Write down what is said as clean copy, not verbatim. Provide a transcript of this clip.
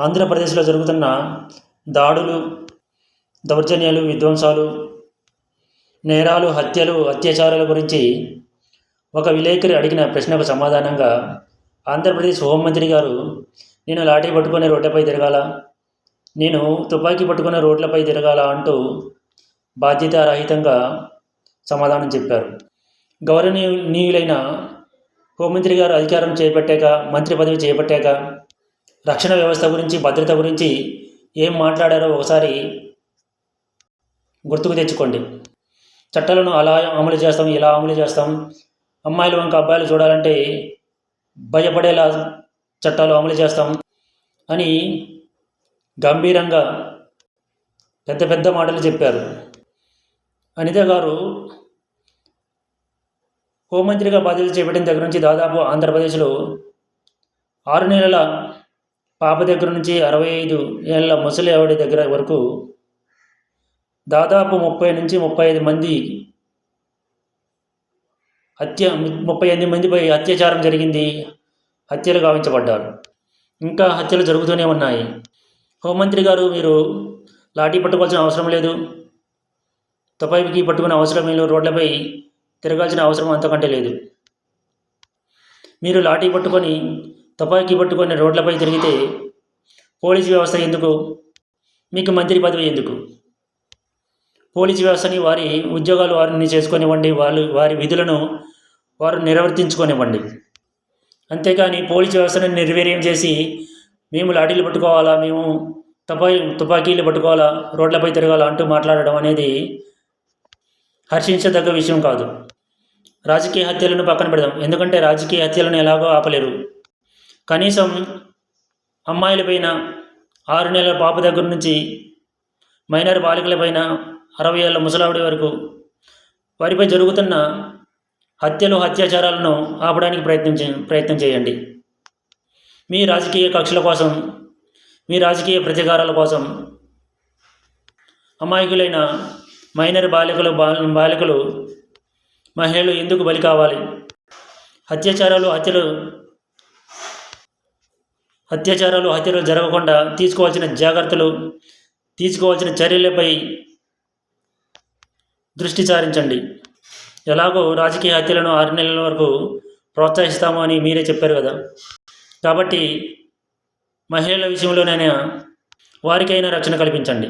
ఆంధ్రప్రదేశ్లో జరుగుతున్న దాడులు, దౌర్జన్యాలు, విధ్వంసాలు, నేరాలు, హత్యలు, అత్యాచారాల గురించి ఒక విలేకరి అడిగిన ప్రశ్నకు సమాధానంగా ఆంధ్రప్రదేశ్ హోంమంత్రి గారు, నేను లాఠీ పట్టుకుని రోడ్లపై తిరగాల, నేను తుపాకీ పట్టుకుని రోడ్లపై తిరగాల అంటూ బాధ్యతారహితంగా సమాధానం చెప్పారు. గౌరవనీయులైన హోంమంత్రి గారు అధికారం చేపట్టాక, మంత్రి పదవి చేపట్టాక రక్షణ వ్యవస్థ గురించి, భద్రత గురించి ఏం మాట్లాడారో ఒకసారి గుర్తుకు తెచ్చుకోండి. చట్టాలను అలా అమలు చేస్తాం, ఇలా అమలు చేస్తాం, అమ్మాయిలు వంక అబ్బాయిలు చూడాలంటే భయపడేలా చట్టాలు అమలు చేస్తాం అని గంభీరంగా పెద్ద పెద్ద మాటలు చెప్పారు. అనిత గారు హోంమంత్రిగా బాధ్యతలు చేపట్టిన దగ్గర నుంచి దాదాపు ఆంధ్రప్రదేశ్లో 6 నెలల పాప దగ్గర నుంచి 65 ఏళ్ళ ముసలి ఆవిడ దగ్గర వరకు దాదాపు 30 నుంచి 35 మంది 38 మందిపై అత్యాచారం జరిగింది, హత్యలు గావించబడ్డారు. ఇంకా హత్యలు జరుగుతూనే ఉన్నాయి. హోంమంత్రి గారు, మీరు లాఠీ పట్టుకోవాల్సిన అవసరం లేదు, తుపాకీ పట్టుకునే అవసరం లేదు, రోడ్లపై తిరగాల్సిన అవసరం అంతకంటే లేదు. మీరు లాఠీ పట్టుకొని, తుపాకీ పట్టుకొని రోడ్లపై తిరిగితే పోలీసు వ్యవస్థ ఎందుకు? మీకు మంత్రి పదవి ఎందుకు? పోలీసు వ్యవస్థని వారి ఉద్యోగాలు వారిని చేసుకొనివ్వండి, వారి విధులను వారు నిర్వర్తించుకొనివ్వండి. అంతేకాని పోలీసు వ్యవస్థను నిర్వీర్యం చేసి మేము లాఠీలు పట్టుకోవాలా, మేము తుపాకీలు పట్టుకోవాలా, రోడ్లపై తిరగాల అంటూ మాట్లాడడం అనేది హర్షించదగ్గ విషయం కాదు. రాజకీయ హత్యలను పక్కన పెడదాం, ఎందుకంటే రాజకీయ హత్యలను ఎలాగో ఆపలేరు. కనీసం అమ్మాయిలపైన, 6 నెలల పాప దగ్గర నుంచి మైనర్ బాలికలపైన, 60 ఏళ్ళ ముసలావిడి వరకు వారిపై జరుగుతున్న హత్యలు, అత్యాచారాలను ఆపడానికి ప్రయత్నం చేయండి. మీ రాజకీయ కక్షల కోసం, మీ రాజకీయ ప్రతీకారాల కోసం అమాయకులైన మైనర్ బాలికలు, మహిళలు ఎందుకు బలి కావాలి? అత్యాచారాలు, హత్యలు జరగకుండా తీసుకోవాల్సిన జాగ్రత్తలు, తీసుకోవాల్సిన చర్యలపై దృష్టి సారించండి. ఎలాగో రాజకీయ హత్యలను 6 నెలల వరకు ప్రోత్సహిస్తాము అని మీరే చెప్పారు కదా. కాబట్టి మహిళల విషయంలోనైనా వారికైనా రక్షణ కల్పించండి.